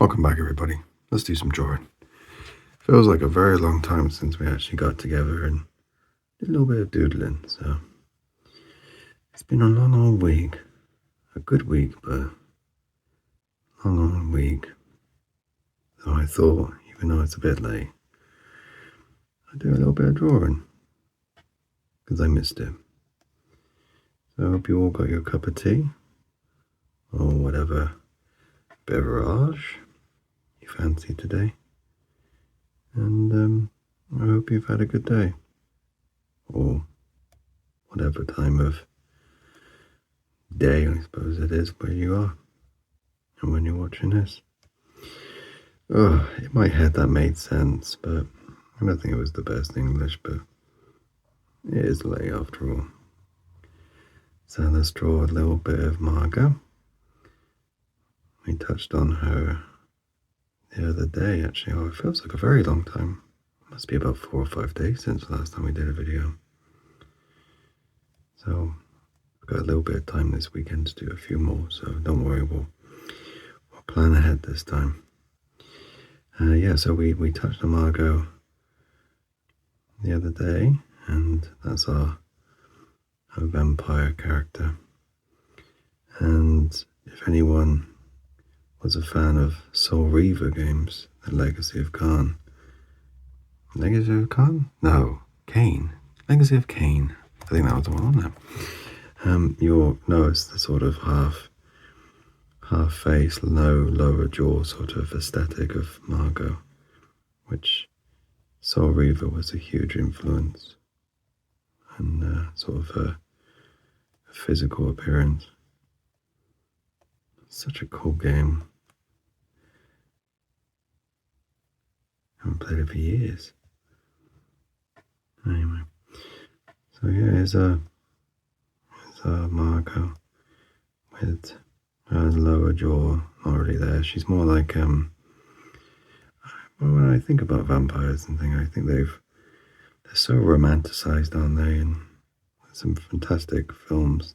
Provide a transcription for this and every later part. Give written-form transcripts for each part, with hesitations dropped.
Welcome back, everybody. Let's do some drawing. Feels like a very long time since we actually got together and did a little bit of doodling, so it's been a long old week. A good week, but long old week. So I thought, even though it's a bit late, I'd do a little bit of drawing because I missed it. So I hope you all got your cup of tea or whatever beverage you fancy today. And I hope you've had a good day, or whatever time of day, I suppose it is, where you are, and when you're watching this. Oh, in my head that made sense, but I don't think it was the best English, but it is late after all. So let's draw a little bit of Margot. We touched on her the other day, actually. Oh, it feels like a very long time. It must be about 4 or 5 days since the last time we did a video. So I've got a little bit of time this weekend to do a few more, so don't worry, we'll plan ahead this time. Yeah, so we touched on Margot the other day, and that's our vampire character. And if anyone was a fan of Soul Reaver games, The Legacy of Khan. Legacy of Khan? No, Kane. Legacy of Kane. I think that was the one on there. You'll notice the sort of half face, lower jaw sort of aesthetic of Margot, which Soul Reaver was a huge influence, and sort of a physical appearance. Such a cool game. Haven't played it for years. Anyway, so yeah, here's Margot with her lower jaw not really there. She's more like well, when I think about vampires and things, I think they're so romanticized, aren't they? And some fantastic films,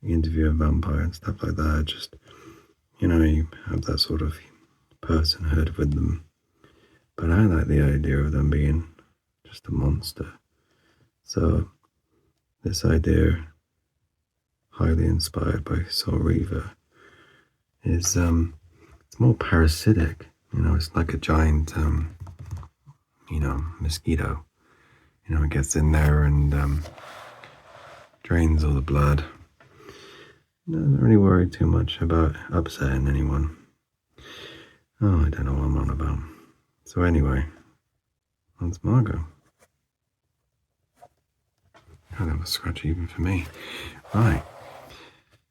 The Interview of Vampire and stuff like that. Just, you have that sort of personhood with them. But I like the idea of them being just a monster. So this idea, highly inspired by Soul Reaver, is it's more parasitic. It's like a giant mosquito. It gets in there and drains all the blood. Doesn't really worry too much about upsetting anyone. Oh, I don't know what I'm on about. So anyway, that's Margot. Oh, that was scratchy even for me. Right.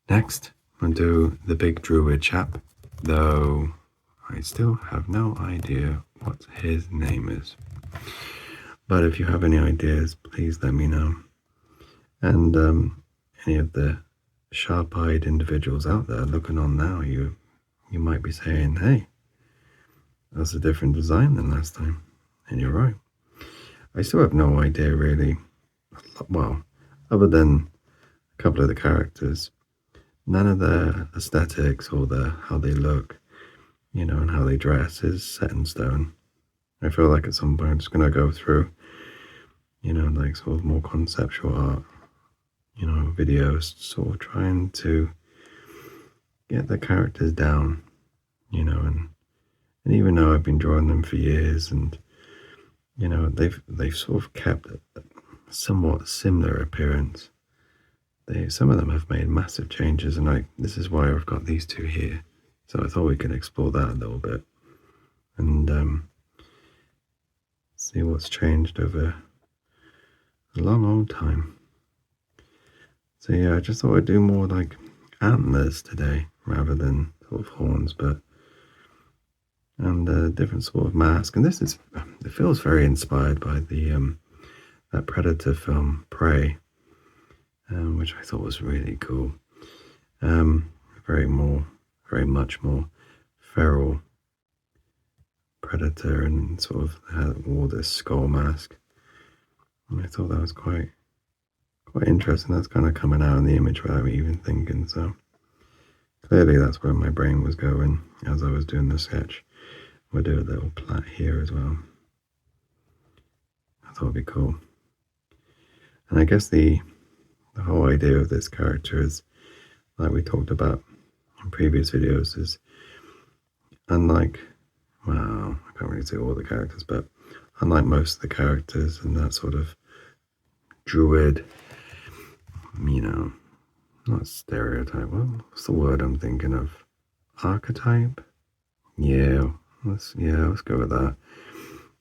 Next, I'll do the Big Druid chap, though I still have no idea what his name is. But if you have any ideas, please let me know. And any of the sharp-eyed individuals out there looking on now, you might be saying, hey, that's a different design than last time. And you're right. I still have no idea really. Well, other than a couple of the characters, none of their aesthetics or how they look, and how they dress is set in stone. I feel like at some point I'm just going to go through, like sort of more conceptual art, videos, sort of trying to get the characters down, and even though I've been drawing them for years, and they've sort of kept a somewhat similar appearance. Some of them have made massive changes, and this is why I've got these two here. So I thought we could explore that a little bit and see what's changed over a long old time. So yeah, I just thought I'd do more like antlers today rather than sort of horns, and a different sort of mask. And it feels very inspired by the that Predator film Prey, which I thought was really cool. Very much more feral Predator, and sort of wore this skull mask. And I thought that was quite interesting. That's kind of coming out in the image without me even thinking. So clearly that's where my brain was going as I was doing the sketch. We'll do a little plait here as well. I thought it'd be cool. And I guess the whole idea of this character is, like we talked about in previous videos, is unlike, well, I can't really say all the characters, but unlike most of the characters in that sort of druid, not stereotype, what's the word I'm thinking of? Archetype? Yeah, let's go with that.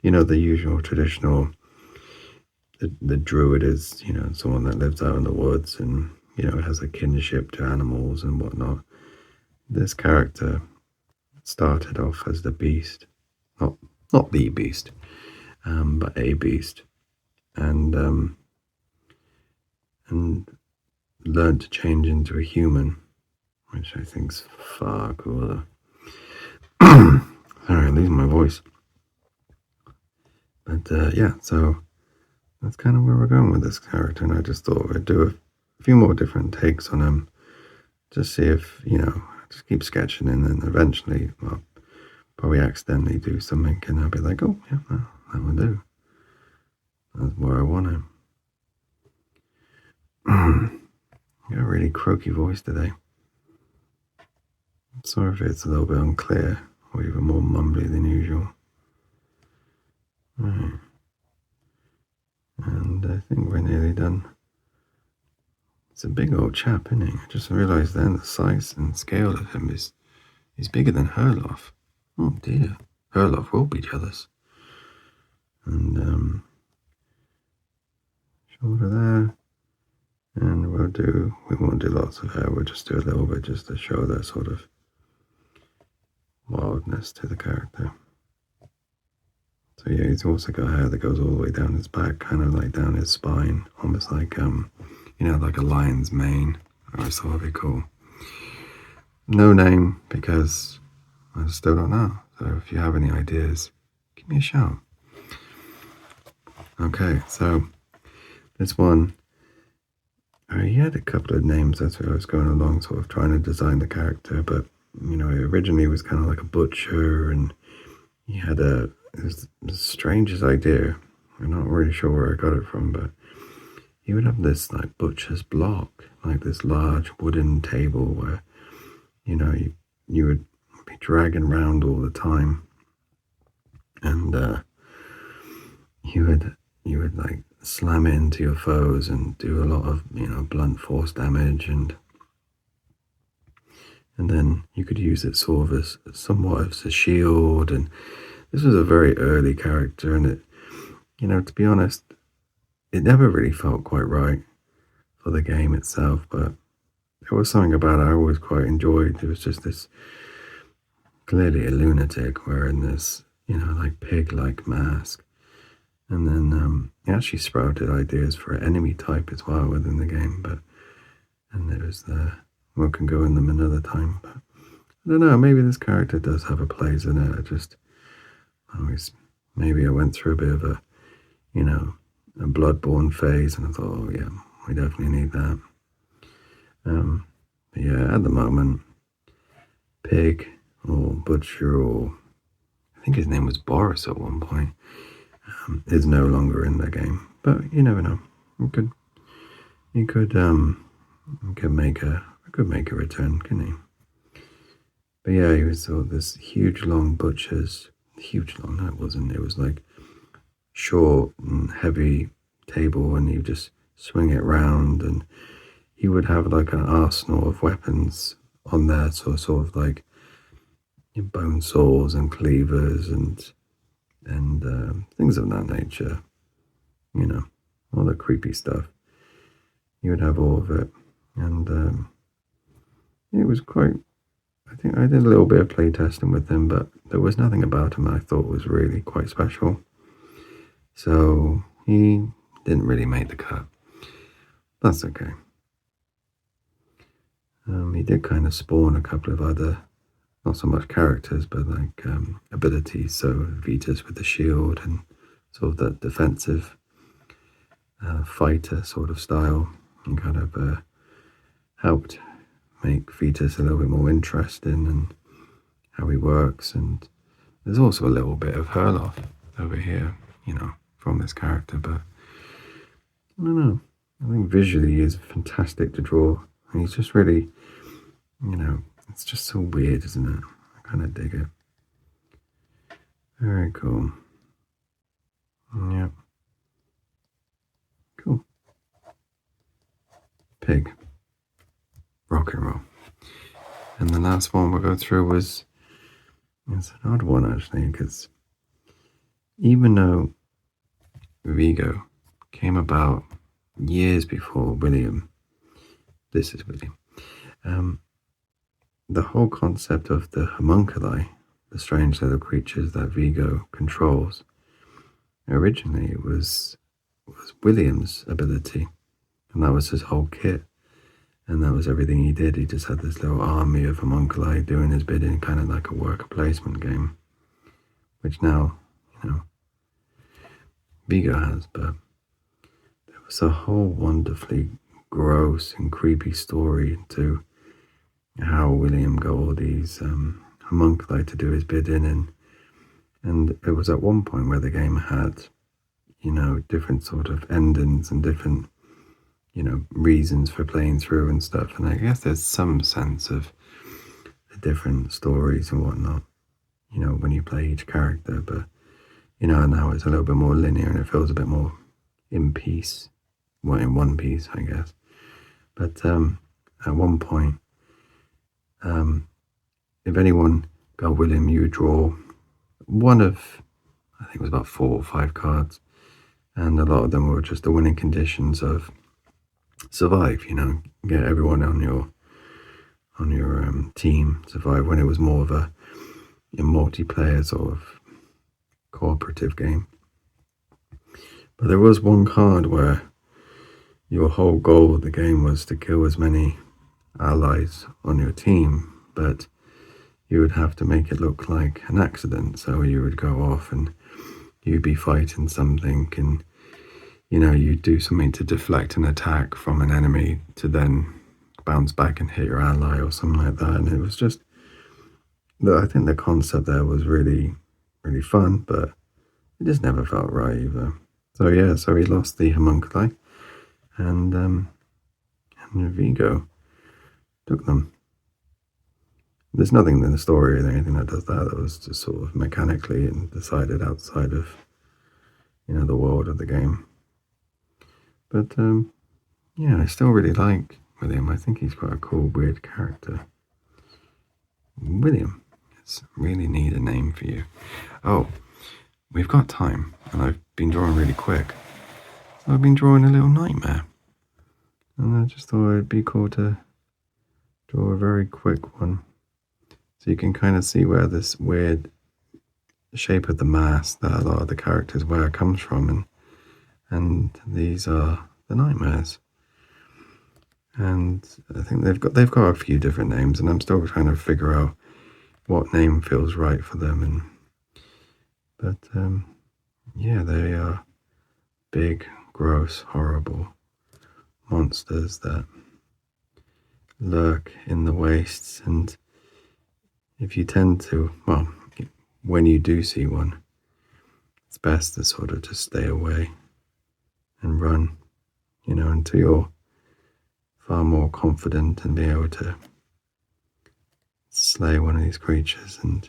The usual traditional, the druid is, someone that lives out in the woods and, has a kinship to animals and whatnot. This character started off as the beast, not the beast, but a beast, and learned to change into a human, which I think's far cooler. Sorry, I'm losing my voice. But yeah, so that's kind of where we're going with this character, and I just thought I'd do a few more different takes on him, just see if, just keep sketching, and then eventually I'll probably accidentally do something, and I'll be like, oh, yeah, that will do. That's where I want him. Got a really croaky voice today. Sorry if it's a little bit unclear or even more mumbly than usual. Right. And I think we're nearly done. It's a big old chap, isn't he? I just realised then the size and scale of him is bigger than Herloff. Oh dear. Herloff will be jealous. And shoulder there. And we won't do lots of hair, we'll just do a little bit just to show that sort of wildness to the character. So yeah, he's also got hair that goes all the way down his back, kind of like down his spine, almost like, like a lion's mane. I always thought it'd be cool. No name, because I still don't know. So if you have any ideas, give me a shout. Okay, so this one, he had a couple of names. That's where I was going along, sort of trying to design the character. But he originally was kind of like a butcher, and he had it was the strangest idea. I'm not really sure where I got it from, but he would have this like butcher's block, like this large wooden table where you would be dragging around all the time, and you would like slam it into your foes and do a lot of blunt force damage, and then you could use it sort of as somewhat as a shield. And this was a very early character, and it, to be honest, it never really felt quite right for the game itself, but there was something about it I always quite enjoyed. It was just this, clearly a lunatic wearing this like pig-like mask. And then he actually sprouted ideas for an enemy type as well within the game, and there was we can go in them another time. But I don't know, maybe this character does have a place in it. Maybe I went through a bit of a Bloodborne phase, and I thought, oh yeah, we definitely need that. But yeah, at the moment, Pig or Butcher, or I think his name was Boris at one point, is no longer in the game. But you never know. He could make a return, couldn't he? But yeah, he was sort of this huge long butcher's. Huge long, no, it wasn't. It was like short and heavy table, and you just swing it round, and he would have like an arsenal of weapons on there, so sort of like bone saws and cleavers and things of that nature. All the creepy stuff. You would have all of it, and it was quite. I think I did a little bit of play testing with him, but there was nothing about him I thought was really quite special. So he didn't really make the cut. That's okay. He did kind of spawn a couple of other, not so much characters, but like abilities. So Vitas with the shield and sort of that defensive fighter sort of style, and kind of helped make Fetus a little bit more interesting and how he works. And there's also a little bit of Herloff over here, you know, from this character, but I don't know. I think visually he is fantastic to draw. And he's just really, you know, it's just so weird, isn't it? I kind of dig it. Very cool. Yep. Cool. Pig. Rock and roll. And the last one we'll go through was, it's an odd one actually, because even though Vigo came about years before William, this is William, the whole concept of the homunculi, the strange little creatures that Vigo controls, originally was William's ability, and that was his whole kit, and that was everything he did. He just had this little army of homunculi doing his bidding, kind of like a worker placement game, which now, you know, Vigo has, but there was a whole wonderfully gross and creepy story to how William got all these homunculi to do his bidding, and it was at one point where the game had, you know, different sort of endings and different, you know, reasons for playing through and stuff, and I guess there's some sense of the different stories and whatnot, you know, when you play each character, but, you know, now it's a little bit more linear and it feels a bit more in piece, well, in one piece, I guess. But at one point, if anyone got William, you would draw one of, I think it was about 4 or 5 cards, and a lot of them were just the winning conditions of survive, you know, get everyone on your team survive, when it was more of a multiplayer sort of cooperative game. But there was one card where your whole goal of the game was to kill as many allies on your team, but you would have to make it look like an accident. So you would go off and you'd be fighting something, and, you know, you'd do something to deflect an attack from an enemy to then bounce back and hit your ally or something like that. And it was just, I think the concept there was really, really fun, but it just never felt right either. So yeah, so he lost the homunculi, and Vigo took them. There's nothing in the story or anything that does that. That was just sort of mechanically and decided outside of, you know, the world of the game. But yeah, I still really like William. I think he's quite a cool, weird character. William. It's really need a name for you. Oh, we've got time, and I've been drawing really quick. So I've been drawing a little nightmare. And I just thought it'd be cool to draw a very quick one, so you can kind of see where this weird shape of the mask that a lot of the characters wear comes from, and these are the nightmares. And I think they've got a few different names, and I'm still trying to figure out what name feels right for them. But yeah, they are big, gross, horrible monsters that lurk in the wastes, and if you tend to, well, when you do see one, it's best to sort of just stay away and run, you know, until you're far more confident and be able to slay one of these creatures. And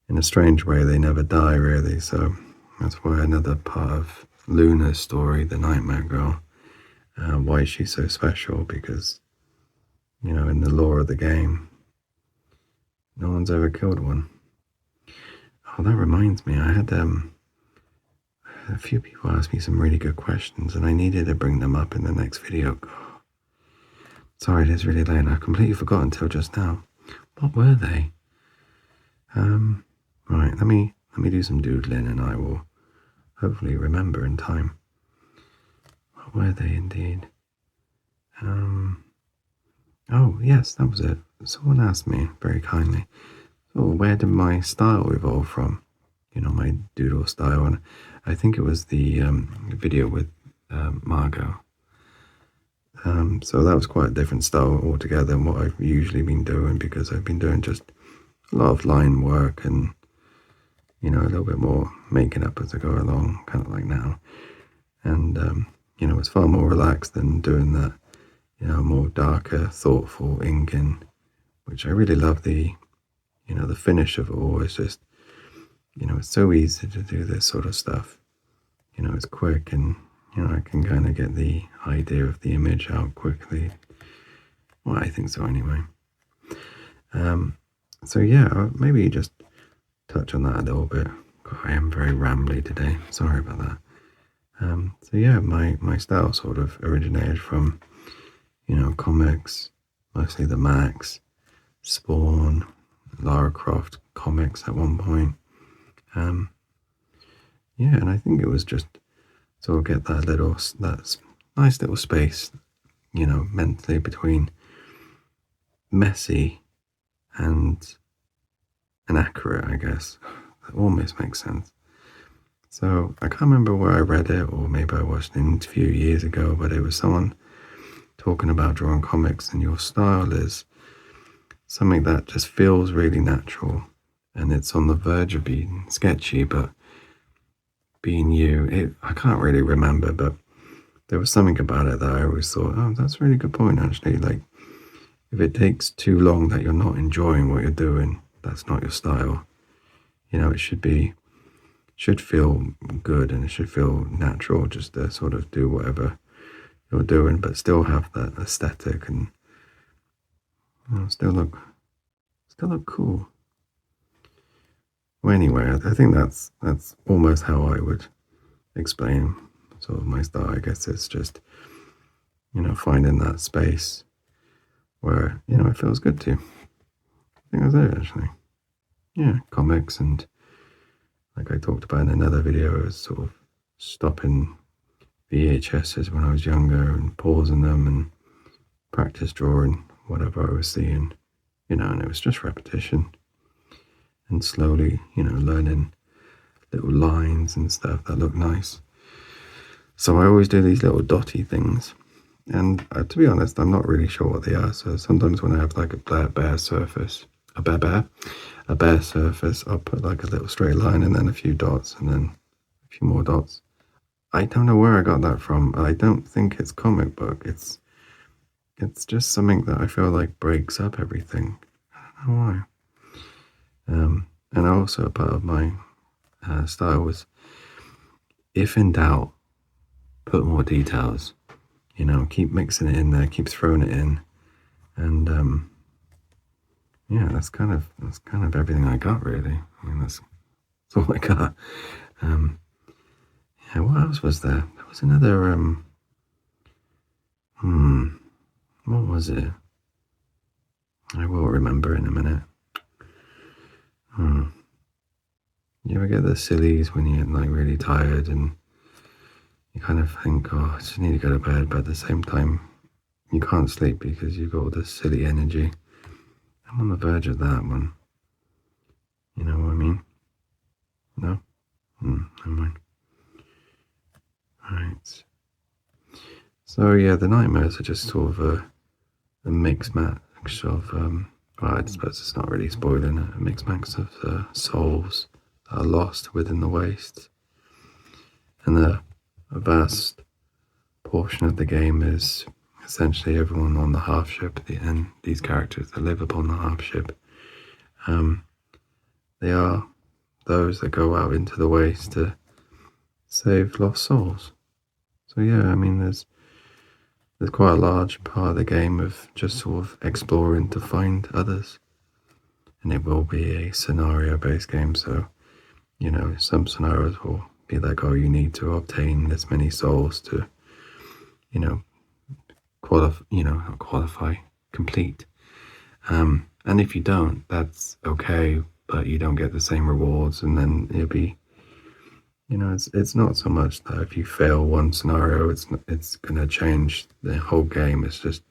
in a strange way, they never die, really. So that's why another part of Luna's story, the Nightmare Girl, why she's so special, because, you know, in the lore of the game, no one's ever killed one. Oh, that reminds me, I had a few people asked me some really good questions, and I needed to bring them up in the next video. Oh, sorry, it is really late. I've completely forgotten until just now. What were they? Right, let me do some doodling, and I will hopefully remember in time. What were they indeed? Oh yes, that was it. Someone asked me very kindly, so where did my style evolve from? You know, my doodle style, and I think it was the video with Margot. So that was quite a different style altogether than what I've usually been doing, because I've been doing just a lot of line work and, you know, a little bit more making up as I go along, kind of like now. And, you know, it's far more relaxed than doing that, you know, more darker, thoughtful inking, which I really love. The, you know, the finish of it all is just, you know, it's so easy to do this sort of stuff. You know, it's quick, and, you know, I can kind of get the idea of the image out quickly. Well, I think so anyway. So yeah, maybe just touch on that a little bit. God, I am very rambly today. Sorry about that. So yeah, my style sort of originated from, you know, comics, mostly the Max, Spawn, Lara Croft comics at one point. Yeah, and I think it was just sort of get that nice little space, you know, mentally between messy and accurate, I guess. That almost makes sense. So I can't remember where I read it, or maybe I watched an interview years ago, but it was someone talking about drawing comics, and your style is something that just feels really natural, and it's on the verge of being sketchy, but being you. I can't really remember, but there was something about it that I always thought, oh, that's a really good point, actually. Like, if it takes too long that you're not enjoying what you're doing, that's not your style. You know, it should feel good, and it should feel natural just to sort of do whatever you're doing, but still have that aesthetic, and, you know, still look cool. Well, anyway, I think that's almost how I would explain sort of my style. I guess it's just, you know, finding that space where, you know, it feels good to. I think that's it, actually. Yeah, comics, and like I talked about in another video, is sort of stopping VHSs when I was younger and pausing them and practice drawing whatever I was seeing, you know, and it was just repetition and slowly, you know, learning little lines and stuff that look nice. So I always do these little dotty things, and to be honest, I'm not really sure what they are. So sometimes when I have like a bare surface, I'll put like a little straight line and then a few dots and then a few more dots. I don't know where I got that from. I don't think it's comic book. It's just something that I feel like breaks up everything. I don't know why. And also part of my style was, if in doubt, put more details. You know, keep mixing it in there, keep throwing it in, and yeah, that's kind of everything I got, really. I mean, that's all I got. Yeah, what else was there? There was another. What was it? I will remember in a minute. You ever get the sillies when you're like really tired and you kind of think, oh, I just need to go to bed, but at the same time, you can't sleep because you've got all this silly energy. I'm on the verge of that one. You know what I mean? No? Never mind. Alright. So yeah, the nightmares are just sort of a mix match of, well, I suppose it's not really spoiling it, a mix match of souls that are lost within the wastes. And a vast portion of the game is essentially everyone on the half ship, and these characters that live upon the half ship. They are those that go out into the waste to save lost souls. So yeah, I mean, there's quite a large part of the game of just sort of exploring to find others, and it will be a scenario-based game. So, you know, some scenarios will be like, oh, you need to obtain this many souls to, you know, complete. And if you don't, that's okay, but you don't get the same rewards, and then it'll be, you know, it's not so much that if you fail one scenario, it's gonna change the whole game. It's just,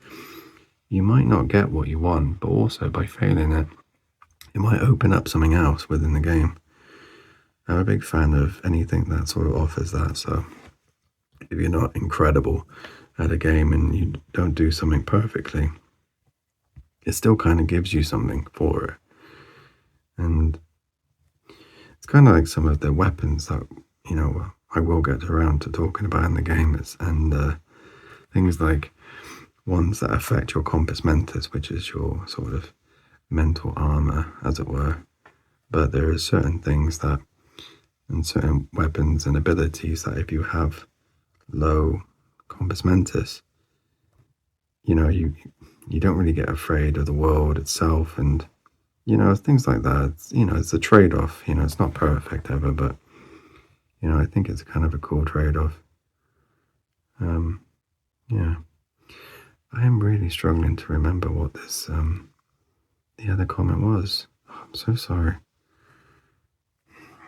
you might not get what you want, but also by failing it, it might open up something else within the game. I'm a big fan of anything that sort of offers that. So if you're not incredible at a game and you don't do something perfectly, it still kind of gives you something for it. And it's kind of like some of the weapons that, you know, I will get around to talking about in the game, and things like ones that affect your compos mentis, which is your sort of mental armor, as it were. But there are certain things that, and certain weapons and abilities that if you have low compos mentis, you know, you don't really get afraid of the world itself, and you know, things like that. It's, you know, it's a trade-off. You know, it's not perfect ever, but you know, I think it's kind of a cool trade-off. Yeah, I am really struggling to remember what this the other comment was. Oh, I'm so sorry.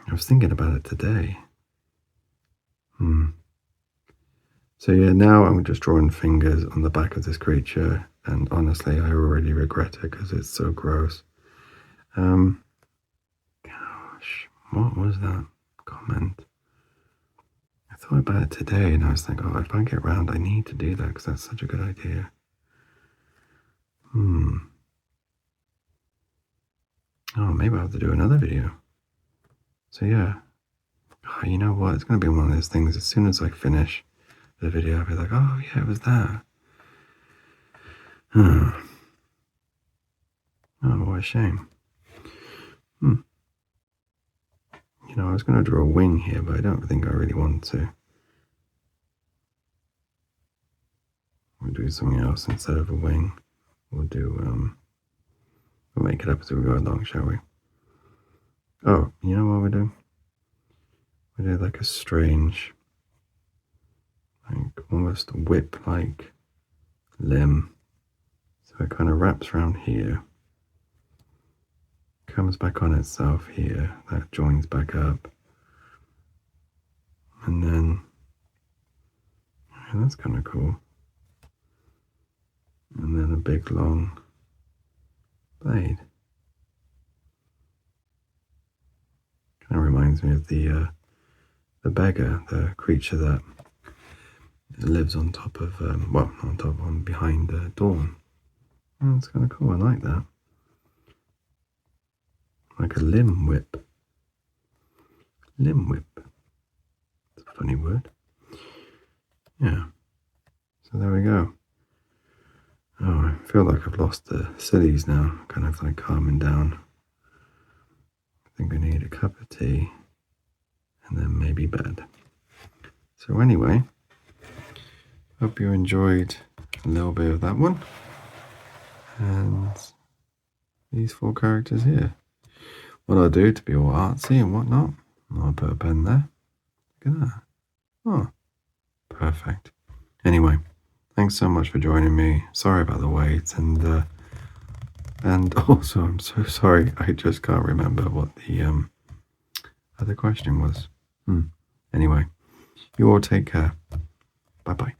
I was thinking about it today. So yeah, now I'm just drawing fingers on the back of this creature, and honestly, I already regret it because it's so gross. Gosh, what was that comment? I thought about it today, and I was like, oh, if I get round, I need to do that because that's such a good idea. Oh, maybe I'll have to do another video. So yeah, oh, you know what? It's going to be one of those things. As soon as I finish the video, I'll be like, oh yeah, it was that. Oh, what a shame. You know, I was going to draw a wing here, but I don't think I really want to. We'll do something else instead of a wing. We'll do, we'll make it up as we go along, shall we? Oh, you know what we do? We do like a strange, like almost whip-like limb. So it kind of wraps around here, comes back on itself here, that joins back up, and then, yeah, that's kind of cool. And then a big long blade. Kind of reminds me of the beggar, the creature that lives on top of, well, not on top, on behind Dawn. Oh, that's kind of cool. I like that. Like a limb whip. Limb whip. It's a funny word. Yeah. So there we go. Oh, I feel like I've lost the sillies now. Kind of like calming down. I think I need a cup of tea and then maybe bed. So anyway, hope you enjoyed a little bit of that one. And these 4 characters here. What I'll do to be all artsy and whatnot, I'll put a pen there. Look at that. Oh, perfect. Anyway, thanks so much for joining me. Sorry about the wait, and also I'm so sorry. I just can't remember what the other question was. Anyway, you all take care. Bye bye.